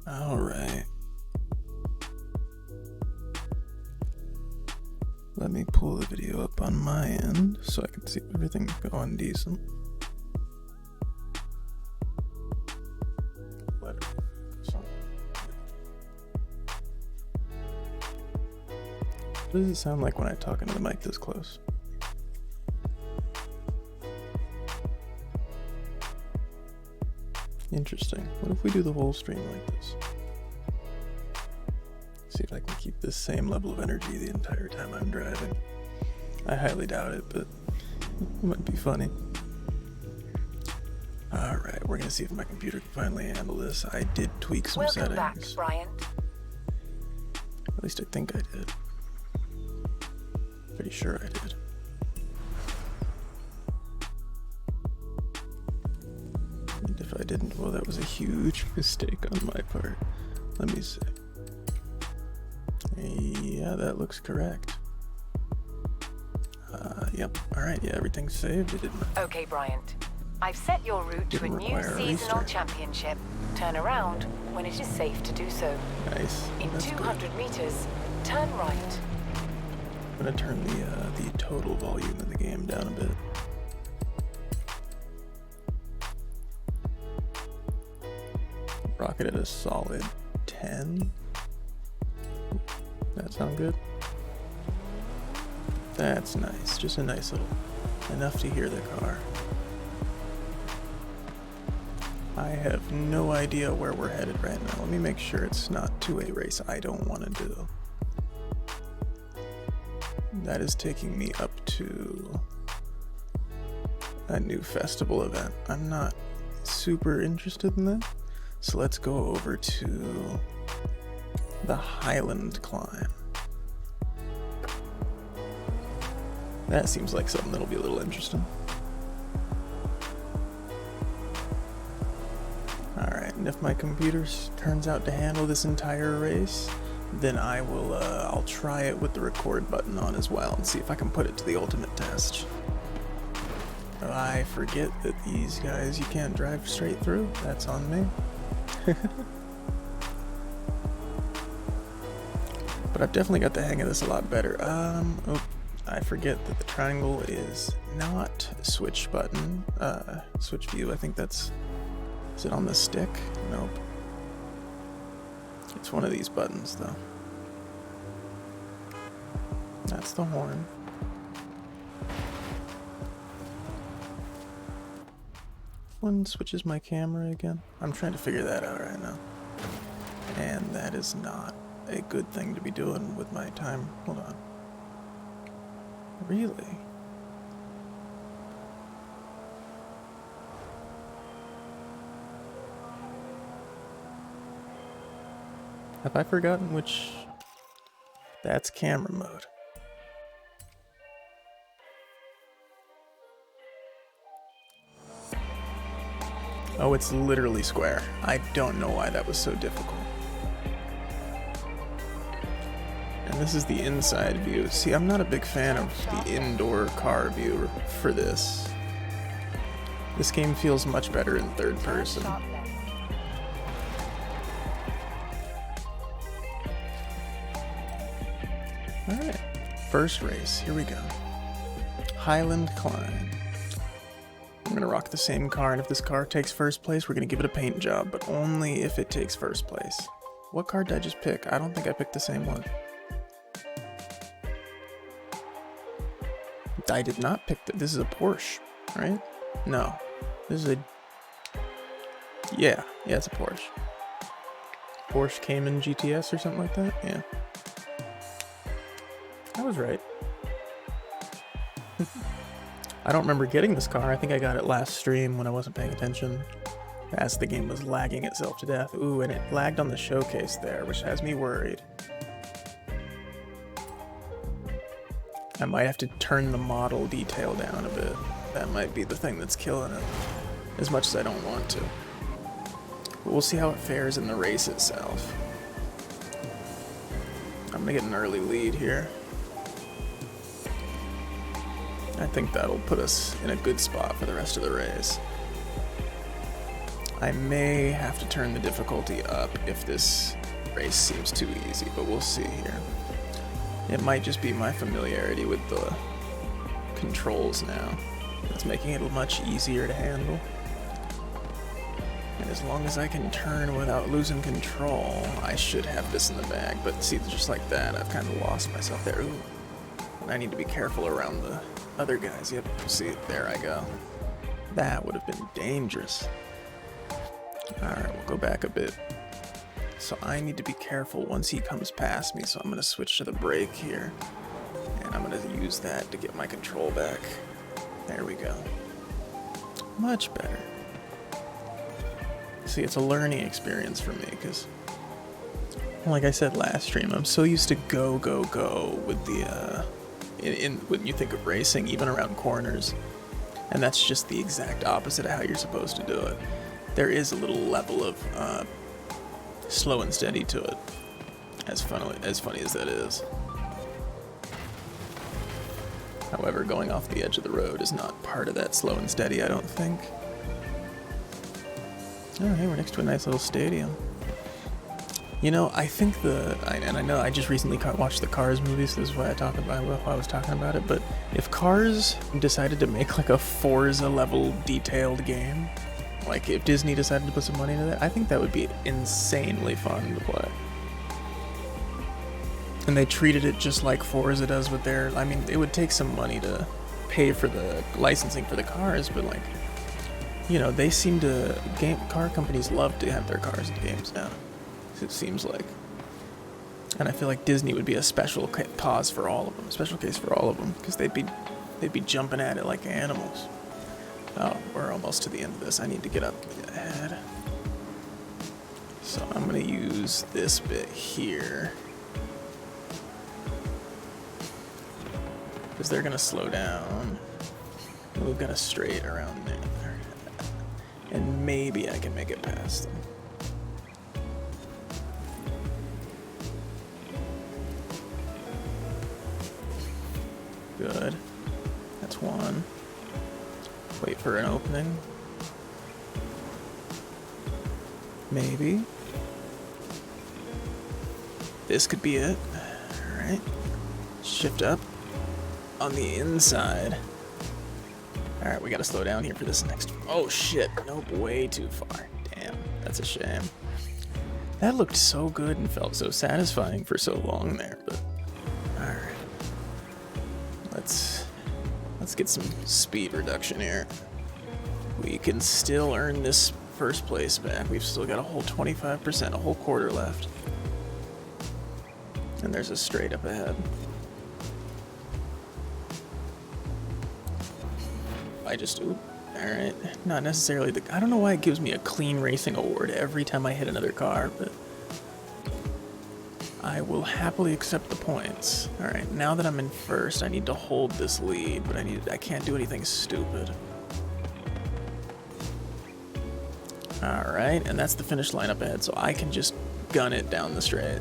Alright. Let me pull the video up on my end so I can see everything going decent. What does it sound like when I talk into the mic this close? Interesting. What if we do the whole stream like this? See if I can keep this same level of energy the entire time I'm driving. I highly doubt it, but it might be funny. Alright, we're gonna see if my computer can finally handle this. I did tweak some settings. Welcome back, Brian. At least I think I did. Pretty sure I did. And if I didn't, well, that was a huge mistake on my part. Let me see. Yeah, that looks correct. Yep. Alright, yeah, everything's saved. It didn't. Okay, Bryant. I've set your route to a new seasonal championship. Turn around when it is safe to do so. Nice. In 200 meters, turn right. I'm gonna turn the total volume of the game down a bit. Rocket at a solid 10. That sound good? That's nice. Just a nice little, enough to hear the car. I have no idea where we're headed right now. Let me make sure it's not to a race I don't want to do. That is taking me up to a new festival event. I'm not super interested in that. So let's go over to the Highland Climb. That seems like something that'll be a little interesting. Alright, and if my computer turns out to handle this entire race, then I will, I'll try it with the record button on as well and see if I can put it to the ultimate test. I forget that these guys, you can't drive straight through. That's on me. But I've definitely got the hang of this a lot better. Oh, I forget that the triangle is not switch button, switch view. I think that's, is it on the stick? Nope. It's one of these buttons though. That's the horn. One switches my camera again. I'm trying to figure that out right now. And that is not a good thing to be doing with my time. Hold on. Really? Have I forgotten which? That's camera mode. Oh, it's literally square. I don't know why that was so difficult. And this is the inside view. See, I'm not a big fan of the indoor car view for this. This game feels much better in third person. Alright, first race, here we go. Highland Climb. I'm gonna rock the same car, and if this car takes first place, we're gonna give it a paint job, but only if it takes first place. What car did I just pick? I don't think I picked the same one. I did not pick this is a Porsche, right? No. This is a... Yeah, it's a Porsche. Porsche Cayman GTS or something like that? Yeah. I was right. I don't remember getting this car. I think I got it last stream when I wasn't paying attention, as the game was lagging itself to death. Ooh, and it lagged on the showcase there, which has me worried. I might have to turn the model detail down a bit. That might be the thing that's killing it, as much as I don't want to. But we'll see how it fares in the race itself. I'm gonna get an early lead here. I think that'll put us in a good spot for the rest of the race. I may have to turn the difficulty up if this race seems too easy, but we'll see here. It might just be my familiarity with the controls now that's making it much easier to handle. And as long as I can turn without losing control, I should have this in the bag. But see, just like that, I've kind of lost myself there. Ooh. And I need to be careful around the other guys. Yep, see, there I go. That would have been dangerous. Alright, we'll go back a bit. So I need to be careful once he comes past me, so I'm going to switch to the brake here. And I'm going to use that to get my control back. There we go. Much better. See, it's a learning experience for me, because, like I said last stream, I'm so used to go with the, when you think of racing, even around corners. And that's just the exact opposite of how you're supposed to do it. There is a little level of slow and steady to it, as funny as that is. However, going off the edge of the road is not part of that slow and steady, I don't think. Oh, hey, we're next to a nice little stadium. You know, I think and I know I just recently watched the Cars movie, so this is why I was talking about it, but if Cars decided to make like a Forza level detailed game, like if Disney decided to put some money into that, I think that would be insanely fun to play. And they treated it just like Forza does with their, I mean, it would take some money to pay for the licensing for the cars, but like, you know, they seem to, car companies love to have their cars in games now, it seems like. And I feel like Disney would be a special case for all of them, because they'd be jumping at it like animals. Oh, we're almost to the end of this. I need to get up ahead. So I'm going to use this bit here, because they're going to slow down. We've got a straight around there. And maybe I can make it past them. Good. That's one. Wait for an opening. Maybe. This could be it. Alright. Shift up on the inside. Alright, we gotta slow down here for this next. Oh shit. Nope, way too far. Damn, that's a shame. That looked so good and felt so satisfying for so long there, but. Alright. Let's get some speed reduction here. We can still earn this first place back. We've still got a whole 25%, a whole quarter left. And there's a straight up ahead. Alright. Not necessarily I don't know why it gives me a clean racing award every time I hit another car, but I will happily accept the points. Alright, now that I'm in first, I need to hold this lead, but I can't do anything stupid. Alright, and that's the finish line up ahead, so I can just gun it down the straight.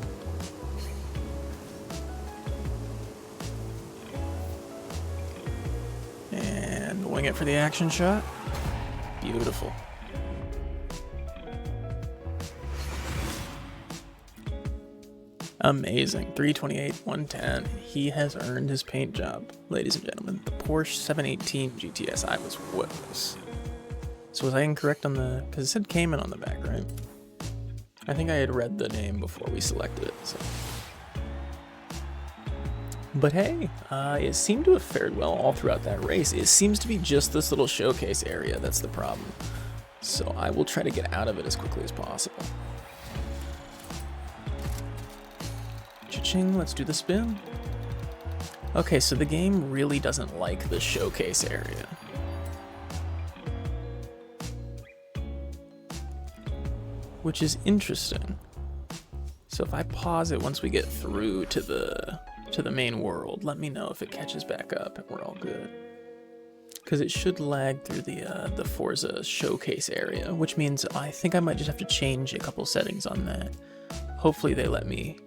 And wing it for the action shot. Beautiful. Amazing. 328, 110. He has earned his paint job, ladies and gentlemen. The Porsche 718 GTS. I was close. So was I incorrect on the... Because it said Cayman on the back, right? I think I had read the name before we selected it, so... But hey, it seemed to have fared well all throughout that race. It seems to be just this little showcase area that's the problem. So I will try to get out of it as quickly as possible. Cha-ching, let's do the spin. Okay, so the game really doesn't like the showcase area. Which is interesting. So if I pause it once we get through to the main world, let me know if it catches back up and we're all good. Because it should lag through the Forza showcase area, which means I think I might just have to change a couple settings on that. Hopefully they let me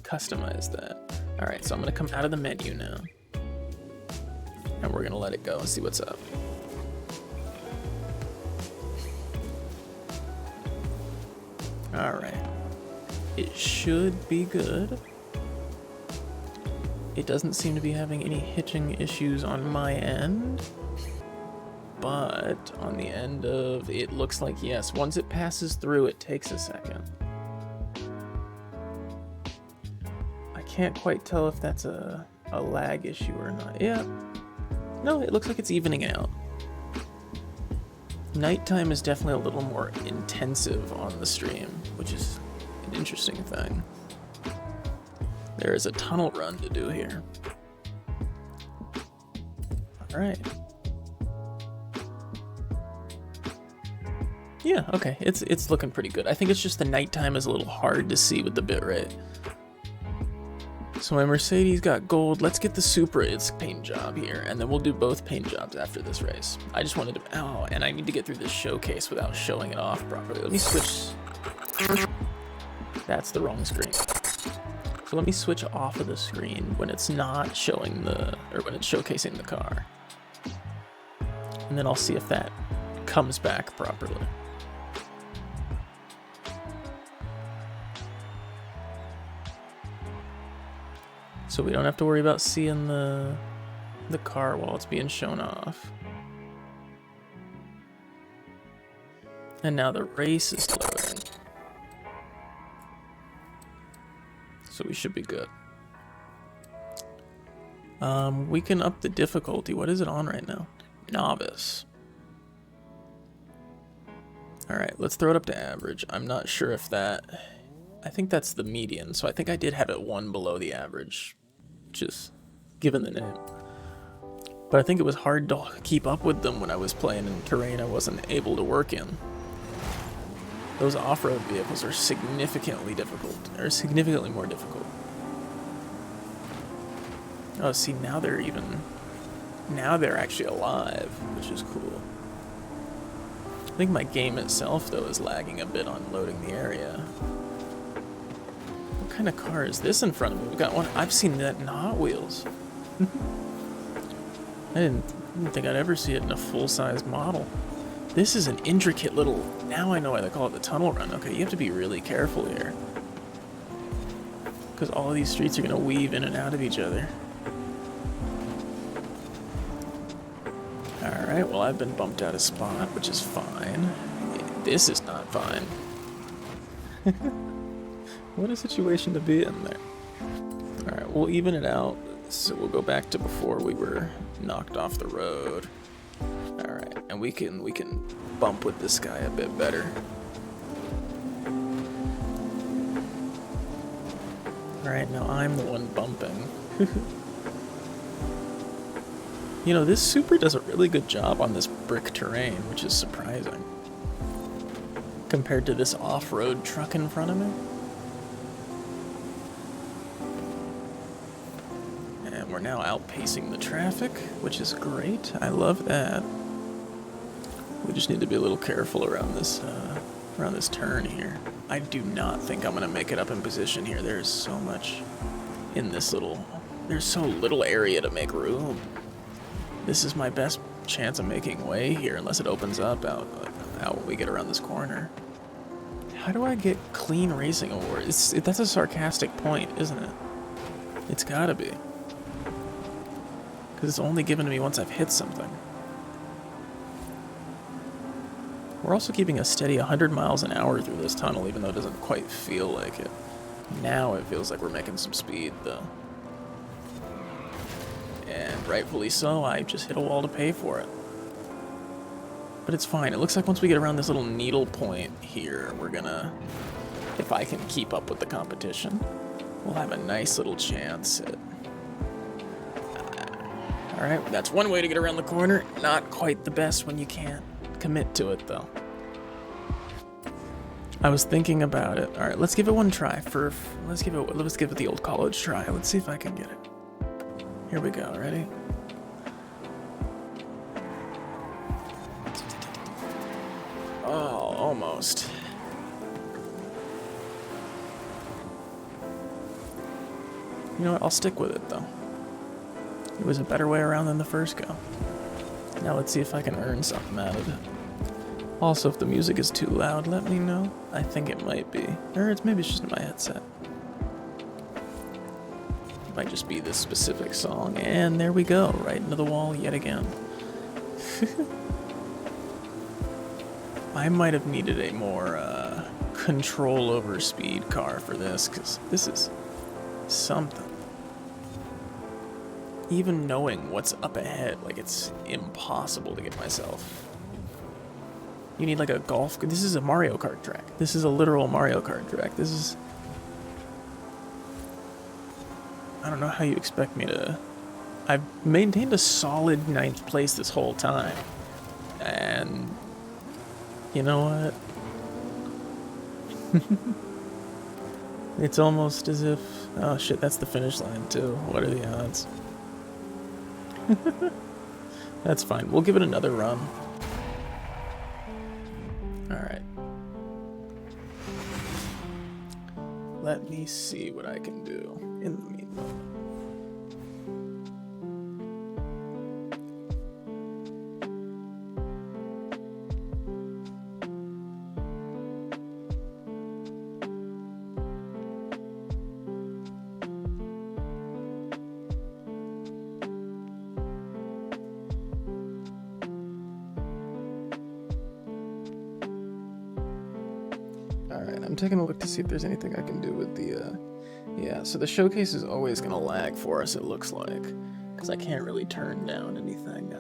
customize that. All right, so I'm gonna come out of the menu now. And we're gonna let it go and see what's up. All right, it should be good. It doesn't seem to be having any hitching issues on my end. But on the end of it looks like yes, once it passes through, it takes a second. I can't quite tell if that's a lag issue or not. Yeah, no, it looks like it's evening out. Nighttime is definitely a little more intensive on the stream, which is an interesting thing. There is a tunnel run to do here. All right. Yeah, okay, it's looking pretty good. I think it's just the nighttime is a little hard to see with the bitrate. So my Mercedes got gold. Let's get the Supra its paint job here, and then we'll do both paint jobs after this race. I just wanted to, oh, and I need to get through this showcase without showing it off properly. Let me switch. That's the wrong screen. So let me switch off of the screen when it's not showing or when it's showcasing the car. And then I'll see if that comes back properly. So we don't have to worry about seeing the car while it's being shown off. And now the race is loading. So we should be good. We can up the difficulty. What is it on right now? Novice. Alright, let's throw it up to average. I'm not sure if that... I think that's the median, so I think I did have it one below the average, just given the name. But I think it was hard to keep up with them when I was playing in terrain I wasn't able to work in. Those off-road vehicles are significantly difficult, or significantly more difficult. Oh, see, now they're actually alive, which is cool. I think my game itself, though, is lagging a bit on loading the area. What kind of car is this in front of me? We've got one. I've seen that in Hot Wheels. I didn't think I'd ever see it in a full-size model. This is an intricate little... Now I know why they call it the tunnel run. Okay, you have to be really careful here. Because all of these streets are going to weave in and out of each other. Alright, well I've been bumped out of spot, which is fine. This is not fine. What a situation to be in there. Alright, we'll even it out. So we'll go back to before we were knocked off the road. Alright, and we can bump with this guy a bit better. Alright, now I'm the one bumping. You know, this Supra does a really good job on this brick terrain, which is surprising. Compared to this off-road truck in front of me. And we're now outpacing the traffic, which is great. I love that. We just need to be a little careful around this turn here. I do not think I'm gonna make it up in position here. There's so much in this there's so little area to make room. This is my best chance of making way here, unless it opens up out when we get around this corner. How do I get clean racing award? That's a sarcastic point, isn't it? It's gotta be. Because it's only given to me once I've hit something. We're also keeping a steady 100 miles an hour through this tunnel, even though it doesn't quite feel like it. Now it feels like we're making some speed, though. And rightfully so, I just hit a wall to pay for it. But it's fine. It looks like once we get around this little needle point here, we're gonna, if I can keep up with the competition, we'll have a nice little chance at... Alright, that's one way to get around the corner. Not quite the best when you can't commit to it, though. I was thinking about it. Alright, let's give it one try. Let's give it the old college try. Let's see if I can get it. Here we go, ready? almost. You know what? I'll stick with it, though. It was a better way around than the first go. Now let's see if I can earn something out of it. Also, if the music is too loud, let me know. I think it might be. Or maybe it's just in my headset. It might just be this specific song. And there we go, right into the wall yet again. I might have needed a more control over speed car for this, because this is something. Even knowing what's up ahead, like, it's impossible to get myself. You need like a golf. This is a Mario Kart track. This is a literal Mario Kart track. This is. I don't know how you expect me to. I've maintained a solid 9th place this whole time. And. You know what? It's almost as if. Oh shit, that's the finish line too. What are the odds? That's fine. We'll give it another run. Alright. Let me see what I can do in the meantime. Alright, I'm taking a look to see if there's anything I can do with the, yeah, so the showcase is always going to lag for us, it looks like, because I can't really turn down anything,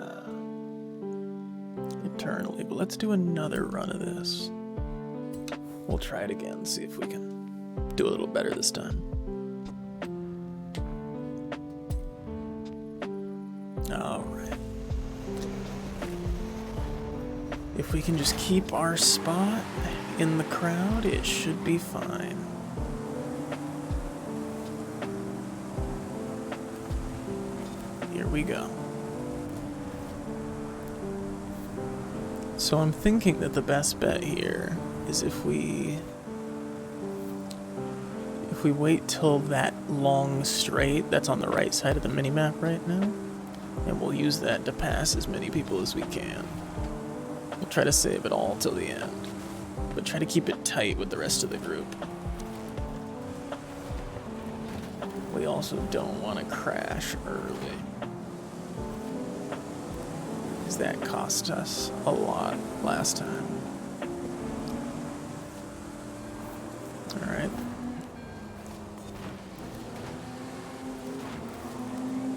internally, but let's do another run of this. We'll try it again, see if we can do a little better this time. Alright. If we can just keep our spot in the crowd, it should be fine. Here we go. So I'm thinking that the best bet here is if we wait till that long straight that's on the right side of the minimap right now, and we'll use that to pass as many people as we can. We'll try to save it all till the end, but try to keep it tight with the rest of the group. We also don't want to crash early, because that cost us a lot last time. Alright.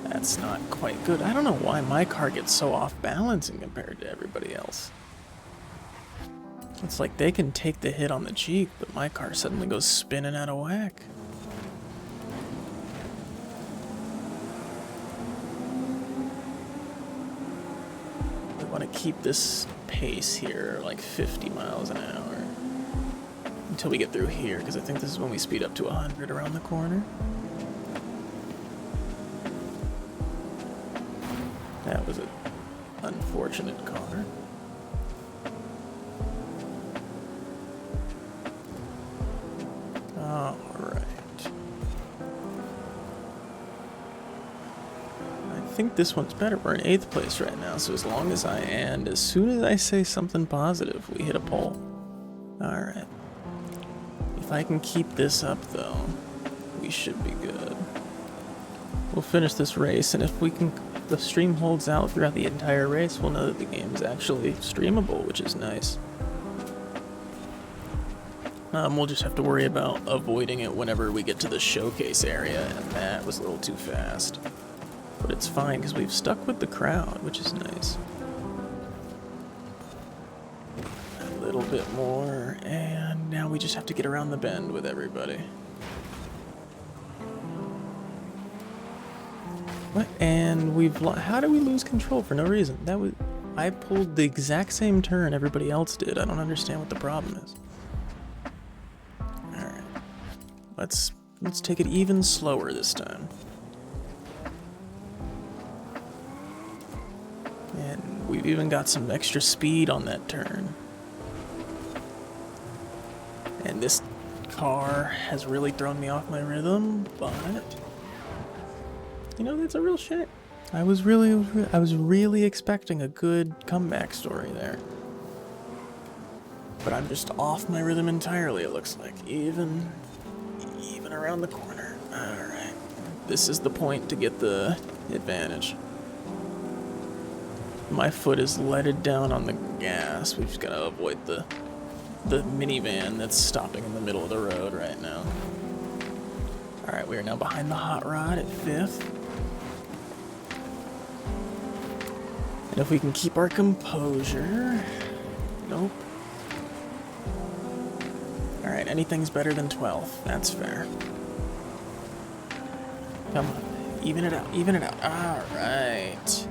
That's not quite good. I don't know why my car gets so off balancing compared to everybody else. It's like they can take the hit on the cheek, but my car suddenly goes spinning out of whack. We want to keep this pace here, like 50 miles an hour, until we get through here, because I think this is when we speed up to 100 around the corner. That was an unfortunate car. Alright. I think this one's better. We're in 8th place right now, so as long as as soon as I say something positive, we hit a pole. Alright. If I can keep this up, though, we should be good. We'll finish this race, and if the stream holds out throughout the entire race, we'll know that the game's actually streamable, which is nice. We'll just have to worry about avoiding it whenever we get to the showcase area, and that was a little too fast. But it's fine, because we've stuck with the crowd, which is nice. A little bit more, and now we just have to get around the bend with everybody. What? And how did we lose control for no reason? I pulled the exact same turn everybody else did. I don't understand what the problem is. Alright. Let's take it even slower this time. And we've even got some extra speed on that turn. And this car has really thrown me off my rhythm, but you know, that's a real shame. I was really expecting a good comeback story there. But I'm just off my rhythm entirely, it looks like. Even around the corner. Alright. This is the point to get the advantage. My foot is leaded down on the gas. We've just got to avoid the minivan that's stopping in the middle of the road right now. Alright, we are now behind the hot rod at 5th. And if we can keep our composure... Nope. Alright, anything's better than 12th. That's fair. Come on. Even it out. Even it out. Alright.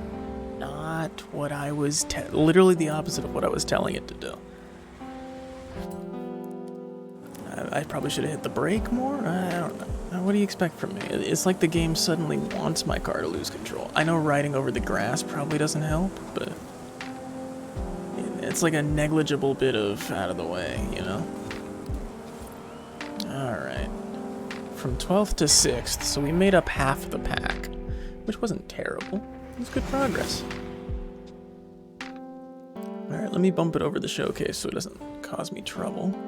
Not what I was... literally the opposite of what I was telling it to do. I probably should have hit the brake more? I don't know. What do you expect from me? It's like the game suddenly wants my car to lose control. I know riding over the grass probably doesn't help, but... it's like a negligible bit of out of the way, you know? Alright. From 12th to 6th, so we made up half the pack. Which wasn't terrible. It was good progress. Alright, let me bump it over the showcase so it doesn't cause me trouble.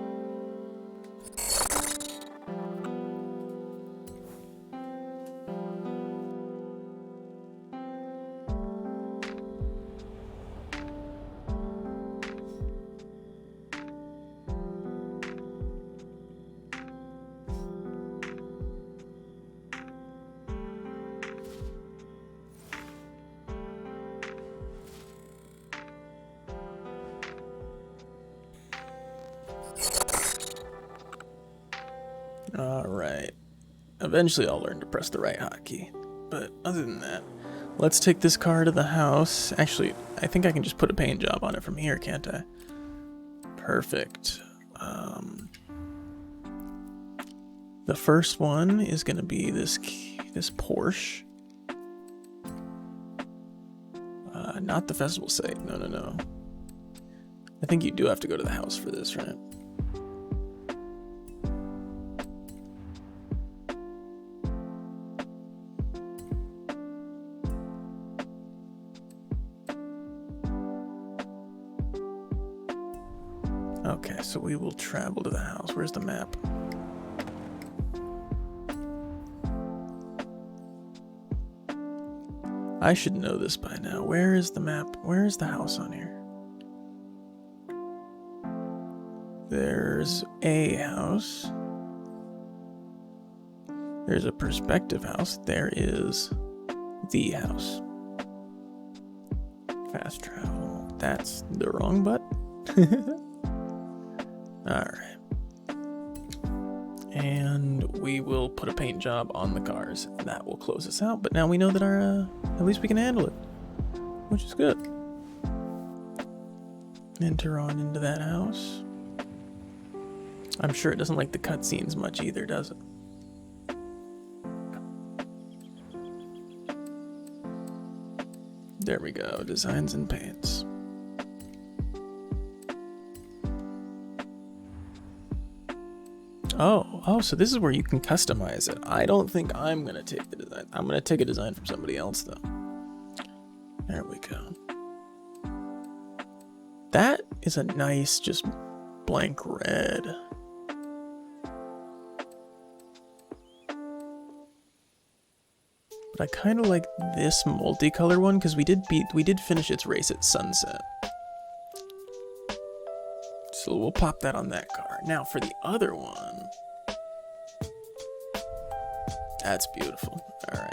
Alright. Eventually I'll learn to press the right hotkey. But other than that, let's take this car to the house. Actually, I think I can just put a paint job on it from here, can't I? Perfect. The first one is going to be this Porsche. Not the festival site. No. I think you do have to go to the house for this, right? Okay, so we will travel to the house. Where's the map? I should know this by now. Where is the map? Where is the house on here? There's a house. There's a perspective house. There is the house. Fast travel. That's the wrong button. Alright. And we will put a paint job on the cars. That will close us out. But now we know that our, at least we can handle it. Which is good. Enter on into that house. I'm sure it doesn't like the cutscenes much either, does it? There we go. Designs and paints. Oh, so this is where you can customize it. I don't think I'm going to take the design. I'm going to take a design from somebody else, though. There we go. That is a nice, just blank red. But I kind of like this multicolor one, because we did finish its race at sunset. So we'll pop that on that car. Now for the other one. That's beautiful. Alright.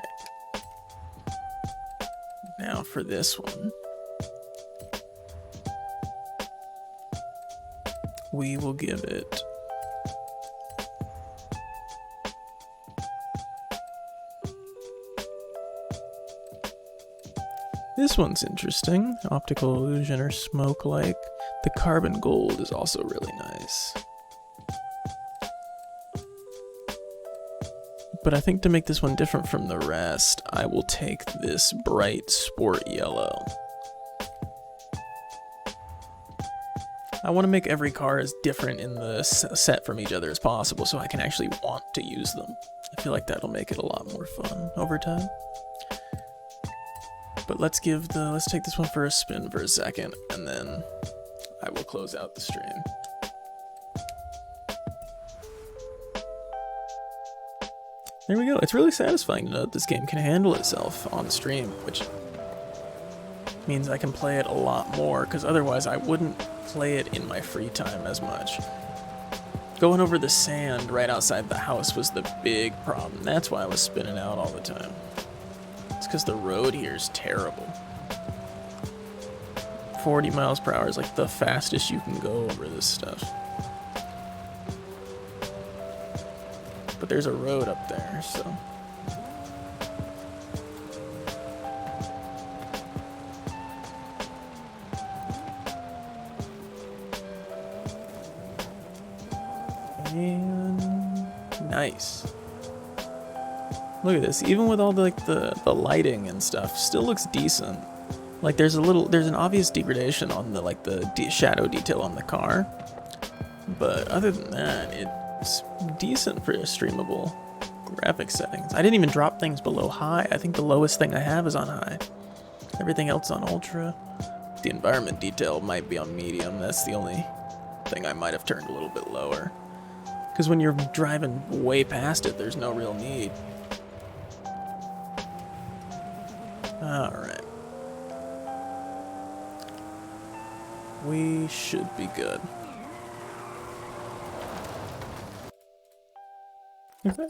Now for this one. We will give it... This one's interesting. Optical illusion or smoke-like. The carbon gold is also really nice. But I think to make this one different from the rest, I will take this bright sport yellow. I want to make every car as different in the set from each other as possible so I can actually want to use them. I feel like that'll make it a lot more fun over time. But let's take this one for a spin for a second, and then I will close out the stream. There we go. It's really satisfying to know that this game can handle itself on stream, which means I can play it a lot more, because otherwise I wouldn't play it in my free time as much. Going over the sand right outside the house was the big problem. That's why I was spinning out all the time. It's because the road here is terrible. 40 miles per hour is like the fastest you can go over this stuff. But there's a road up there, so... And... nice. Look at this, even with all the, like, the lighting and stuff, still looks decent. Like, there's an obvious degradation on the, like, the shadow detail on the car. But other than that, it's decent for streamable graphics settings. I didn't even drop things below high. I think the lowest thing I have is on high. Everything else on ultra. The environment detail might be on medium. That's the only thing I might have turned a little bit lower. Because when you're driving way past it, there's no real need. Alright. We should be good. Okay.